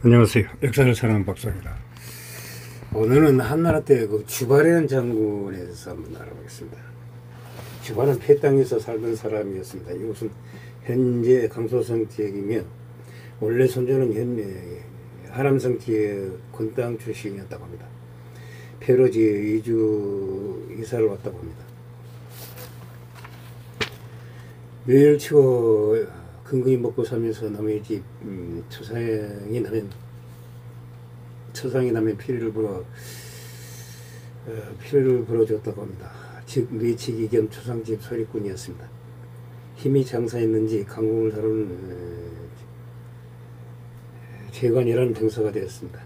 안녕하세요. 역사를 사랑하는 박사입니다. 오늘은 한나라 때 그 주발이라는 장군에 대해서 한번 알아보겠습니다. 주발은 폐땅에서 살던 사람이었습니다. 이곳은 현재 강소성 지역이며 원래 선조는 현재 하람성 지역 권땅 출신이었다고 합니다. 폐로지에 이사를 왔다고 합니다. 멸치고 근근히 먹고 살면서 남의 집 초상이 나면 피를 불어줬다고 합니다. 즉 뇌치기 겸 초상집 소리꾼이었습니다. 힘이 장사했는지 강국을 다루는 재관이라는 병사가 되었습니다.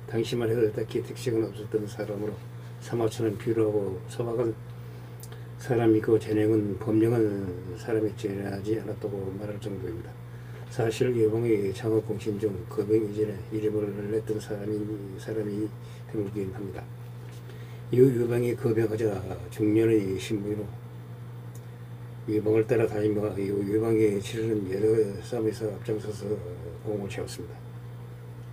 당시만 해도 딱히 특색은 없었던 사람으로 사마천은 비루하고 소박한 사람이고 법령은 사람이 지내지 않았다고 말할 정도입니다. 사실 유방의 장업공신 중 거병 이전에 이름을 냈던 사람이 드물긴 합니다. 유방이 거병하자 중년의 신부로 유방을 따라 다니며 유방이 치르는 여러 싸움에서 앞장서서 공을 세웠습니다.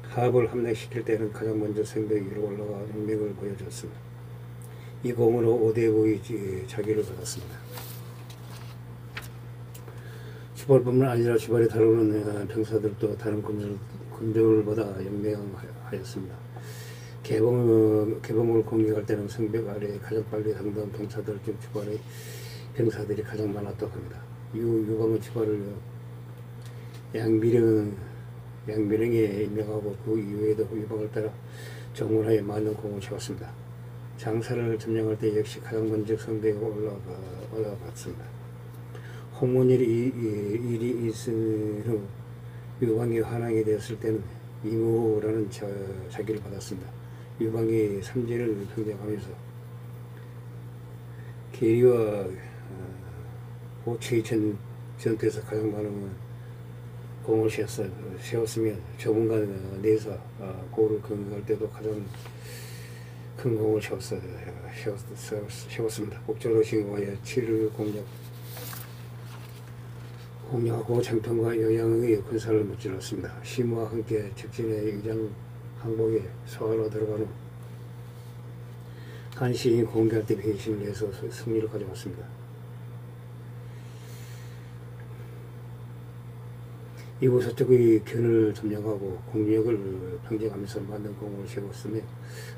하합을 함락시킬 때는 가장 먼저 성벽 위로 올라가 용맹을 보여줬습니다. 이 공으로 오대부의 자기를 받았습니다. 주발뿐만 아니라 주발이 다루는 병사들도 다른 군졸보다 연명하였습니다. 개봉을 공격할 때는 성벽 아래 가장 빨리 당던 병사들 중 주발의 병사들이 가장 많았다고 합니다. 유방은 주발을 양비령에 임명하고 그 이후에도 유방을 따라 정원하에 많은 공을 세웠습니다. 장사를 점령할 때 역시 가장 먼저 성벽에 올라갔습니다. 홍문일이 있은 후 유방이 환왕이 되었을 때는 이무라는 자기를 받았습니다. 유방이 삼진을 평정하면서 계리와 호체의 전투에서 가장 많은 공을 세웠으며 조문과 내사 고를 공격할 때도 가장 큰 공을 세웠습니다. 복조로 신고하여 치를 공략하고 장평과 영양의 군사를 무찔렀습니다. 시무와 함께 적진의 의장 항복에 소환로 들어간 후 간신히 공격할 때 배신을 해서 승리를 가져왔습니다. 이후 서쪽의 견을 점령하고 공력을 평정하면서 많은 공을 세웠으며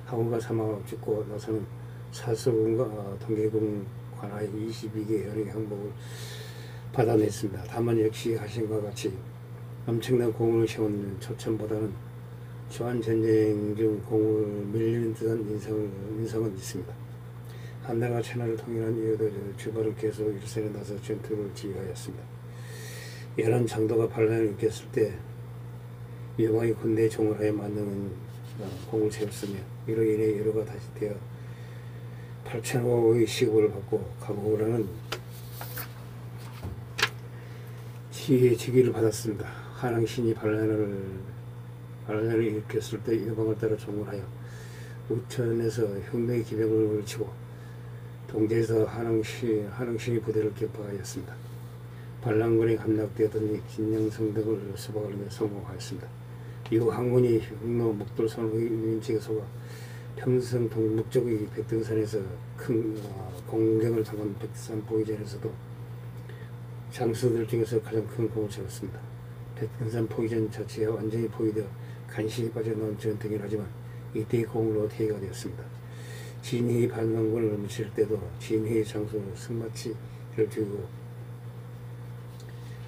항우가 사망하고 죽고 나서는 사서군과 동계군 관하의 22개 연의 항복을 받아냈습니다. 다만 역시 하신과 같이 엄청난 공을 세운 초천보다는 조한전쟁 중 공을 밀리는 듯한 인성은 있습니다. 한나라가 천하를 통일한 이후에도 주발은 계속 일선에 나서 전투를 지휘하였습니다. 연안 장도가 반란을 일으켰을 때 유방이 군대에 종을하여 만드는 공을 세웠으며 이로 인해 여로가 다시 되어 8,000호의 시급을 받고 가고라는 직위를 받았습니다. 한왕신이 반란을 일으켰을 때 유방을 따라 종을하여 우천에서 혁명의 기병을 걸치고 동대에서 한왕신이 부대를 격파하였습니다. 반란군에 함락되었던 진영성 등을 수박하려며 성공하였습니다. 이후 항문이 흑로 목돌선의 민책에 속아 평성 동북쪽의 백등산에서 큰 공경을 당한 백두산 포위전에서도 장수들 중에서 가장 큰 공을 세웠습니다. 백등산 포위전 자체가 완전히 포위되어 간신히 빠져나온 전쟁이긴 하지만 이때의 공으로 퇴위가 되었습니다. 진희 반란군을 무칠 때도 진희 장수 승마치를 주고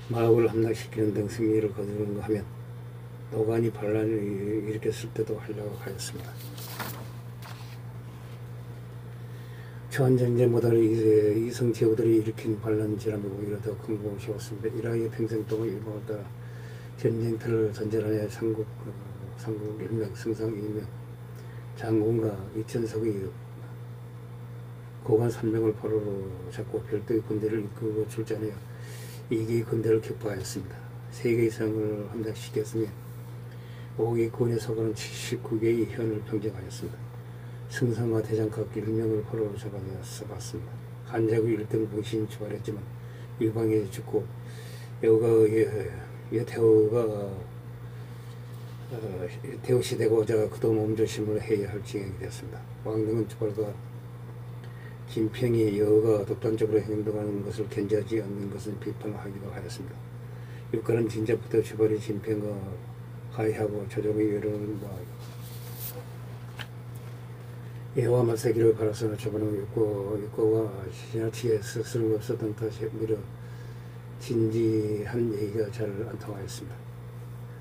마을을 함락시키는 등 승리를 거두는가 하면 노간이 반란을 일으켰을 때도 한량하였습니다. 조한전쟁보다 이성 제후들이 일으킨 반란질환이 오히려 더 큰 공을 세웠습니다. 이라의 평생 동안 일본을 따라 전쟁터를 전전하여 삼국 일명 승상 일명 장군과 이천석의 고관 3명을 포로로 잡고 별도의 군대를 이끌고 출전하여 2개의 군대를 격파하였습니다. 3개 이상을 함락시켰으며 5개 군에 속하는 79개의 현을 평정하였습니다. 승상과 대장각 1명을 포로로 잡았습니다. 한자구 1등 봉신이 주발했지만 유방에 죽고 여태우가 대우시되고자 그도 몸조심을 해야 할 지경이 되었습니다. 왕릉은 주발과 김평이 여호가 독단적으로 행동하는 것을 견제하지 않는 것은 비판하기도 하였습니다. 육가는 진작부터 주발이 김평과 화해하고 조정의 여론을 모아요. 예와 맞서기를 바라서는 주발은 육가와 지나치게 쓸모없었던 탓에 오히려 진지한 얘기가 잘 안 통하였습니다.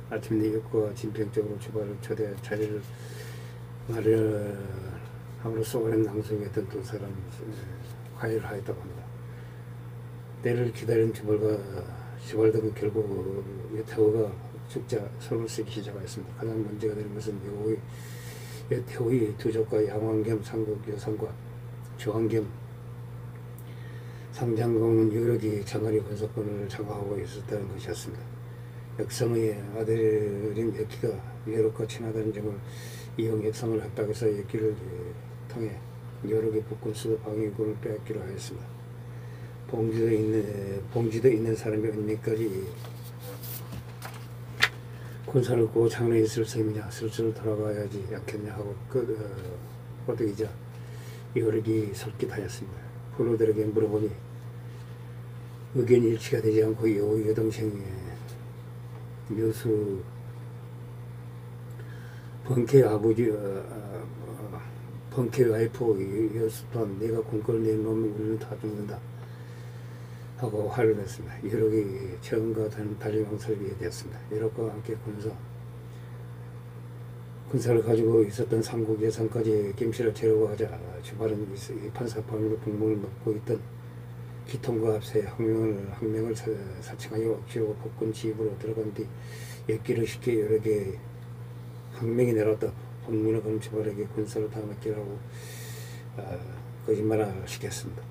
아침에 육가와 진평 쪽으로 주발을 초대 자리를 마련함으로써 오랜 낭송했던 두 사람 화해를 하였다고 합니다. 때를 기다린 주발 등은 결국 여태호가 죽자 손을 쓰기 시작하였습니다. 가장 문제가 되는 것은 여태호의 두 조카 양왕겸 상국 여상과 조왕겸 상장공은 여력이 장거리 군사권을 장악하고 있었다는 것이었습니다. 역성의 아들인 역기가 여력과 친하다는 점을 이용 역성을 협박해서 역기를 통해 여력의 북군 수도 방위군을 빼앗기로 하였습니다. 봉지도 있는 사람이 언제까지 군사를 고 장래에 있을 셈이냐, 슬슬 돌아가야지 않겠냐 하고 꼬드기자 여력이 설깃하였습니다. 부로들에게 물어보니 의견 일치가 되지 않고 여우 여동생의 여수 번케 아버지 번케 와이프 여수 또한 내가 군권을 내놓으면 우리는 다 죽는다 하고 화를 냈습니다. 여력이 처음과 달리 망설이게 되었습니다. 여력과 함께 군사를 가지고 있었던 삼국 예산까지 김씨를 제거하자 주발은 판사판으로 복무를 맡고 있던 기통과 합세 항명을 사칭하여 억지로 복군 지휘부로 들어간 뒤 역기를 시켜 여력에 항명이 내렸다. 복문을 건 주발에게 군사를 다 맡기라고 거짓말을 시켰습니다.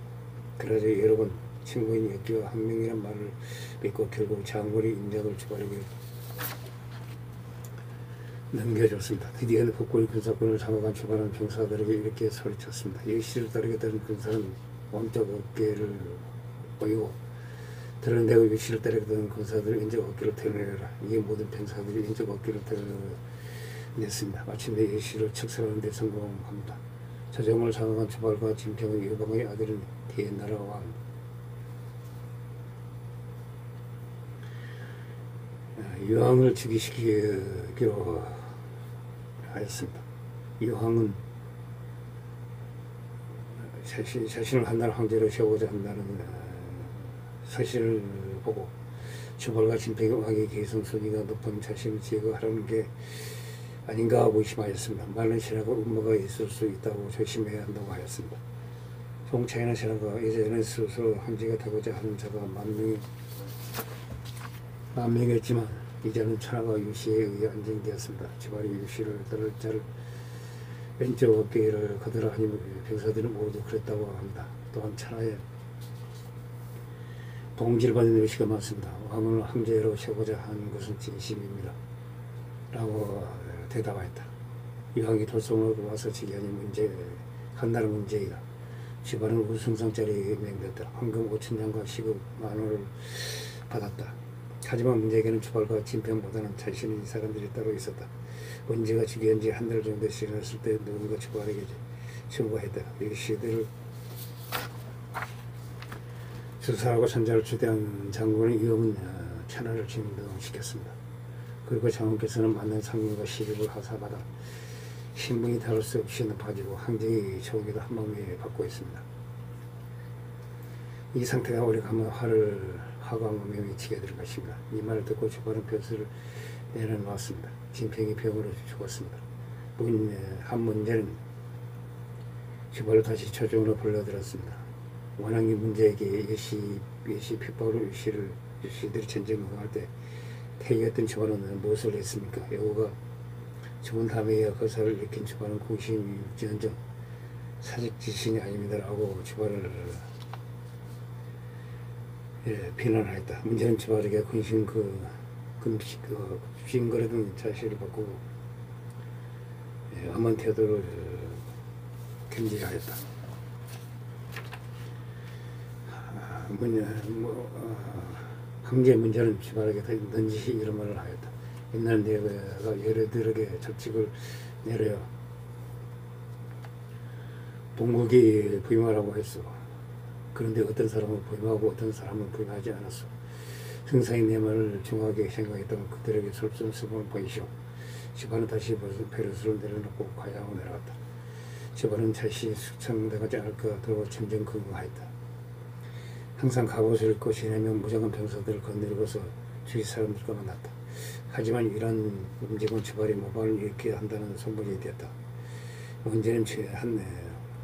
그러자 여러분 친구인 역기와 항명이란 말을 믿고 결국 장거리 인장을 주발에게 넘겨줬습니다. 드디어는 복군의 군사권을 장악한 주발은 병사들에게 이렇게 소리쳤습니다. 역시를 따르겠다는 군사는 몸쪽 어깨를 보이고 드러내고 역시를 따르겠다는 군사들은 인적 어깨를 드러내라. 이게 모든 병사들이 인적 어깨를 드러냈습니다. 마침내 역시를 척살하는 데 성공합니다. 조정을 장악한 주발과 진평의 여방의 아들은 대나라 왕 유황을 즉위시키기로 하였습니다. 유황은 자신을 한나라 황제로 세우고자 한다는 사실을 보고 주발과 진평의 왕의 계승순위가 높은 자신을 제거하라는 게 아닌가 하고 의심하였습니다. 많은 신하가 음모가 있을 수 있다고 조심해야 한다고 하였습니다. 송차이나 신하가 예전에는 스스로 황제가 되고자 하는 자가 만명했지만 이제는 천하가 유씨에 의해 안정되었습니다. 주발이 유씨를 따를 자를 왼쪽 어깨를 거두라 하니 병사들은 모두 그랬다고 합니다. 또한 천하에 봉지를 받는 유씨가 많습니다. 왕을 황제로 세우고자 하는 것은 진심입니다. 라고 대답하였다. 이왕이 돌성으로 와서 지기하니 한나라 문제이다. 주발은 우승상짜리 명됐다. 황금 5천냥과 시급 10,000원을 받았다. 하지만 문제에게는 주발과 진평보다는 자신의 사람들이 따로 있었다. 문제가 즉위한 지 한 달 정도 지났을 때 누군가 주발에게 청구했다. 역시들을 수사하고 천자를 추대한 장군은 이용은 천하를 진동시켰습니다. 그리고 장군께서는 많은 상명과 시립을 하사받아 신분이 다를 수 없이 높아지고 황제의 조기도 한마음에 받고 있습니다. 이 상태가 오래가면 화광음에 미치게 될 것입니다. 이 말을 듣고 주발은 벼슬을 내려놓았습니다. 진평이 병으로 죽었습니다. 한 문제는 주발을 다시 조정으로 불러들었습니다. 원왕이 문제에게 예시 핍박으로 유씨들이 전쟁을 할 때 태위했던 주발은 무엇을 했습니까? 여우가 죽은 다음에야 거사를 일으킨 주발은 공신일지언정 사직지신이 아닙니다라고 주발을 비난하였다. 문제는 주발에게 징거리던 자세를 바꾸고 엄한 태도를 견지하였다. 황제의 문제는 주발에게 넌지시 이런 말을 하였다. 옛날 내가 여러들에게 적직을 내려요. 동국이 부임하라고 했어. 그런데 어떤 사람은 부임하고 어떤 사람은 부임하지 않았어. 승상이 내 말을 중하게 생각했다면 그들에게 솔선수범을 보이시오. 집안은 다시 베르스를 내려놓고 과양으로 내려갔다. 집안은 다시 숙청나가지 않을까 더러 전전긍긍하였다. 항상 갑옷을 입고 지내면 무장한 병사들을 건너고서 주위 사람들과 만났다. 하지만 이런 움직임은 주발이 모방을 일으켜야 한다는 소문이 되었다.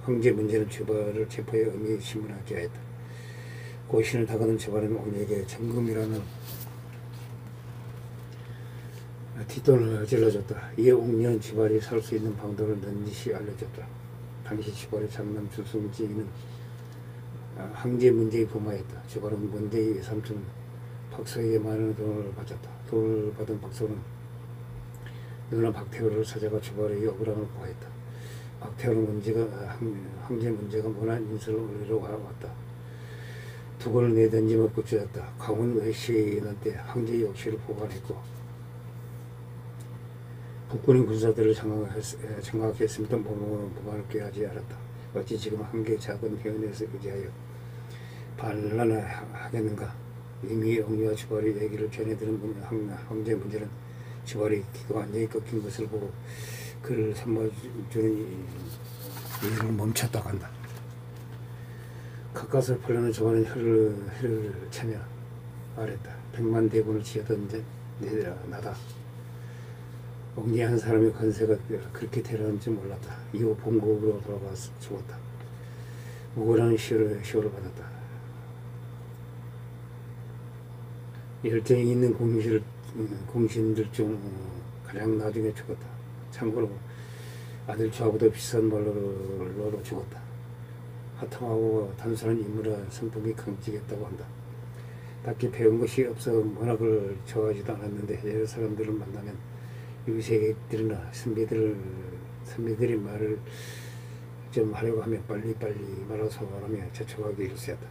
황제 문제는 주발을 체포해 의미 신문하게 하였다. 고신을 다가는 주발은 옥녀에게 정금이라는 뒷돈을 질러줬다. 이에 옥녀는 주발이 살 수 있는 방도를 넌지시 알려줬다. 당시 주발의 장남 주승지는 황제 문제의 부모였다. 주발은 문제의 삼촌 박서에게 많은 돈을 바쳤다. 돈을 받은 박서는 누나 박태호를 찾아가 주발에게 억울함을 고하였다. 박태호는 황제 문제가 모난 인설을 올리러 왔다. 두골을 내던지며 굿즈였다. 강원 의시한테 황제의 역시를 보관했고 북군인 군사들을 장악했음에도 보관을 꾀하지 않았다. 어찌 지금 한 개 작은 회원에서 의지하여 반란을 하겠는가. 이미 옥녀와 주발이 얘기를 전해들은 황제 문제는 주발이 기가 완전히 꺾인 것을 보고 그를 삼아주는 일을 멈췄다고 한다. 가까스로 풀려는 저번에 혀를 차며 말했다. 100만 대군을 지어던 나다. 옥녀 한 사람의 건세가 그렇게 대단한 줄 몰랐다. 이후 본국으로 돌아가 죽었다. 우울한 시호를 받았다. 열정이 있는 공신들 중 가장 나중에 죽었다. 참고로 아들 조하고도 비싼 말로 죽었다. 화통하고 단순한 인물의 성품이 강직했다고 한다. 딱히 배운 것이 없어 문학을 좋아하지도 않았는데 여러 사람들을 만나면 유색들이나 선비들이 말을 좀 하려고 하면 빨리빨리 말아서 말하며 재촉하기 일쑤였다.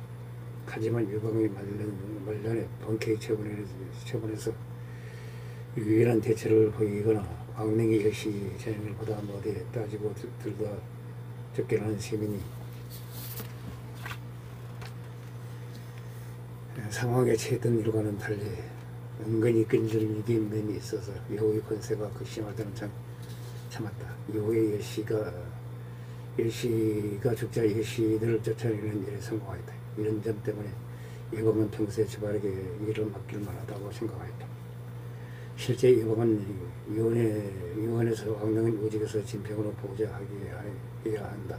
하지만 유방의 말년에 번쾌히 처분해서 유일한 대처를 보이거나 광명의 일시 재능을보다 어디에 따지고 들다 쫓겨나는 시민이 상황에 처했던 일과는 달리 은근히 끈질기게 면이 있어서 여호의 권세가 극심할 때는 참았다. 여호의 일시가 죽자 일시들을 쫓아내는 일에 성공하였다. 이런 점 때문에 예범은 평소에 주발에게 일을 맡길 만하다고 생각하였다. 실제 예범은 유언에서 왕릉은 오직에서 진평으로 보호자하게 해야 한다.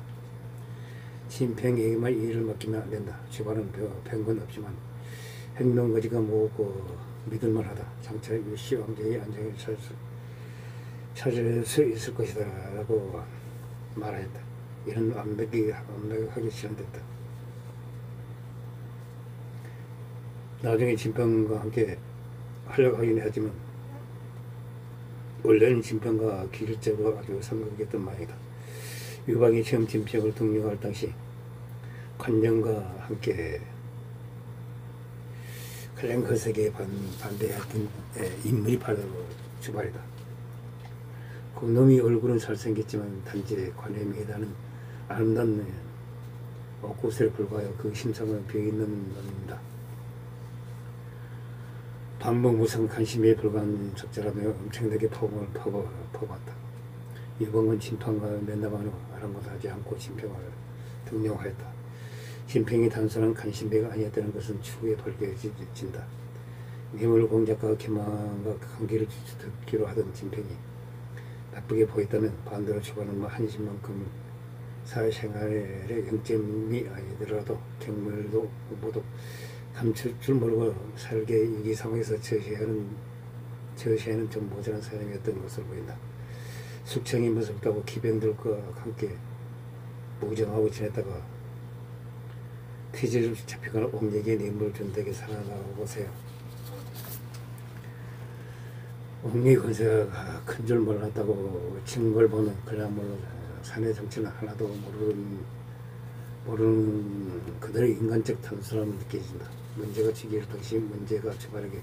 진평에게만 일을 맡기면 안 된다. 주발은 배운 건 없지만 행동거지가 무겁고 믿을만하다. 장차 일시 왕제의 안정을 찾을 수 있을 것이다 라고 말하였다. 이런 완벽하게 실현됐다. 나중에 진평과 함께 하려고 하긴 하지만 원래는 진평과 기술적으로 아주 삼각했던 모양이다. 유방이 처음 진평을 등용할 당시 관정과 함께 가장 거세게 반대했던 인물이 바로 주발이다. 그 놈이 얼굴은 잘생겼지만 단지 관념이다는 아름다운 옷구슬에 불과하여 그 심성은 비어있는 놈입니다. 반복무상 관심에 불과한 적절하며 엄청나게 포부를 퍼봤다. 유봉은 진평과 면담한 후 아랑곳하지 않고 진평을 등용하였다. 진평이 단순한 관심배가 아니었다는 것은 추후에 밝혀진다. 뇌물공작과 기망과 관계를 듣기로 하던 진평이 나쁘게 보였다면 반대로 주관은 한심만큼 사회생활에 영점이 아니더라도 경물도 모두 감출 줄 모르고 살게 위기 상황에서 저시하는 좀 모자란 사람이었던 것으로 보인다. 숙청이 무섭다고 기병들과 함께 무정하고 지냈다가 퇴지를 잡히거나 옥녀에게 뇌물을 준다게 살아나고 보세요. 옥녀의 권세가 큰 줄 몰랐다고 증거를 보는 그야말로 사내 정치는 하나도 모르는 그들의 인간적 단순함을 느껴진다. 문제가 지기를 당시 문제가 주발에게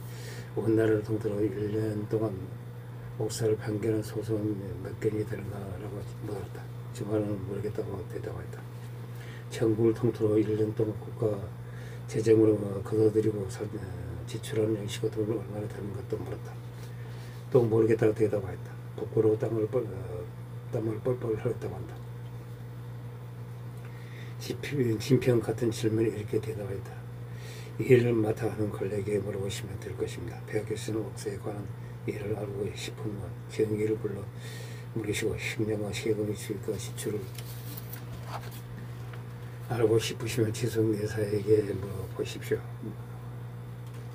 온 나라를 통틀어 1년 동안 옥사를 반겨는 소송 몇 건이 되는가라고 물었다. 주말은 모르겠다고 대답했다. 전국을 통틀어 1년 동안 국가 재정으로 거둬들이고 지출하는 양식과 돈을 얼마나 되는 것도 물었다. 또 모르겠다고 대답했다. 복고로 땀을 뻘뻘 흘렸다고 한다. 진평 같은 질문에 이렇게 대답했다. 이 일을 맡아 하는 권력에게 물어보시면 될 것입니다. 배학교수는 옥사에 관한 일을 알고 싶으면 정의를 불러 물으시고 식량과 세금의 수익과 지출을 알고 싶으시면 지속내사에게 물어보십시오.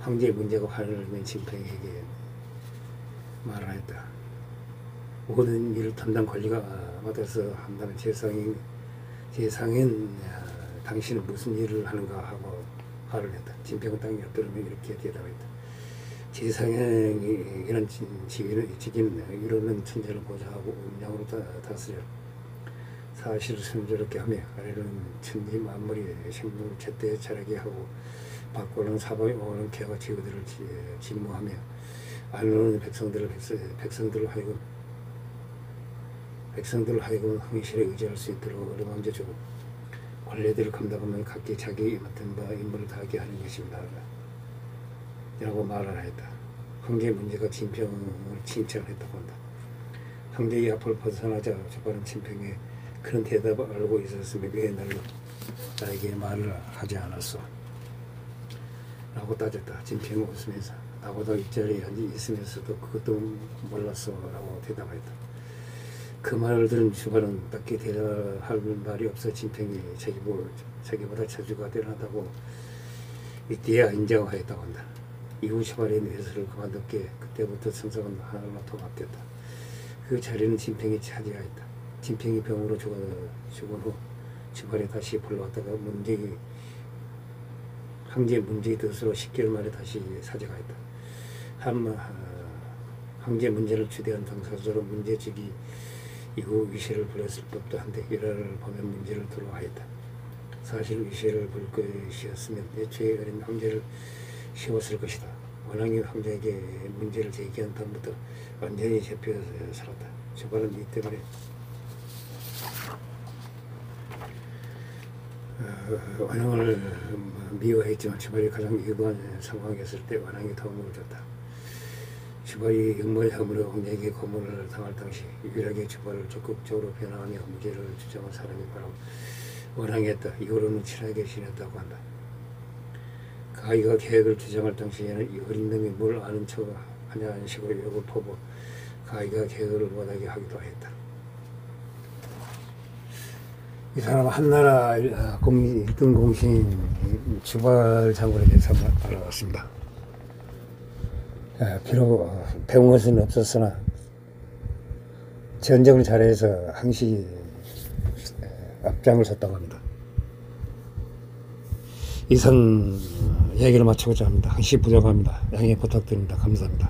황제의 문제가 화를 낸 진평에게 말을 했다. 모든 일을 담당 권리가 맡아서 한다면 세상엔 당신은 무슨 일을 하는가 하고 화를 냈다. 진평은 땅에 엎드리며 이렇게 대답했다. 세상에는 지기는 이루는 천재를 보좌하고 음양으로 다스려 사실을 순조롭게 하며 아래는 천지 만물이 생명을 제때 자라게 하고 밖으로는 사방에 오는 개와 지구들을 진무하며 안으로는 백성들을 하여금 흥실에 의지할 수 있도록 어루만져 주고 관례들을 감당하면 각기 자기 맡은 바 임무를 다하게 하는 것입니다. 라고 말을 했다. 황제의 문제가 진평을 칭찬했다고 한다. 황제의 앞을 벗어나자 저번은 진평에 그런 대답을 알고 있었으면 왜 나에게 말을 하지 않았어? 라고 따졌다. 진평은 웃으면서 나보다 윗자리에 앉아 있으면서도 그것도 몰랐어 라고 대답했다. 그 말을 들은 주발은 딱히 대답할 말이 없어. 진평이 자기보다 저주가 뛰어나다고 이때야 인정하였다고 한다. 이후 주발의 뇌설을 그만뒀기에 그때부터 성성은 하나로 통합됐다. 그 자리는 진평이 차지하였다. 진평이 병으로 죽은 후 주발이 다시 불러왔다가 황제의 문제의 뜻으로 10개월 만에 다시 사죄하였다. 황제 문제를 주대한 당사자로 문제지기 이후 위세를 불렀을 법도 한데 일화를 보면 문제를 들어하였다. 사실 위세를 부를 것이었으면 애초에 어린 황제를 세웠을 것이다. 원왕이 황제에게 문제를 제기한 다음부터 완전히 잡혀 살았다. 주발은 이 때문에 원왕을 미워했지만 주발이 가장 위급한 상황이었을 때 원왕이 도움을 줬다. 주발이 역모의 혐의로 황제에게 고문을 당할 당시 유일하게 주발을 적극적으로 변화하며 무죄를 주장한 사람이 바로 원왕이었다. 이후로는 친하게 지냈다고 한다. 가희가 계획을 주장할 당시에는 이 어린 놈이 뭘 아는 척 하냐는 식으로 욕을 퍼부 가희가 계획을 못하게 하기도 했다. 이 사람은 한나라 1등 공신 주발 장군에 대해서 알아봤습니다. 비록 배운 것은 없었으나 전쟁을 잘해서 항시 앞장을 섰다고 합니다. 이상 얘기를 마치고자 합니다. 항시 부족합니다. 양해 부탁드립니다. 감사합니다.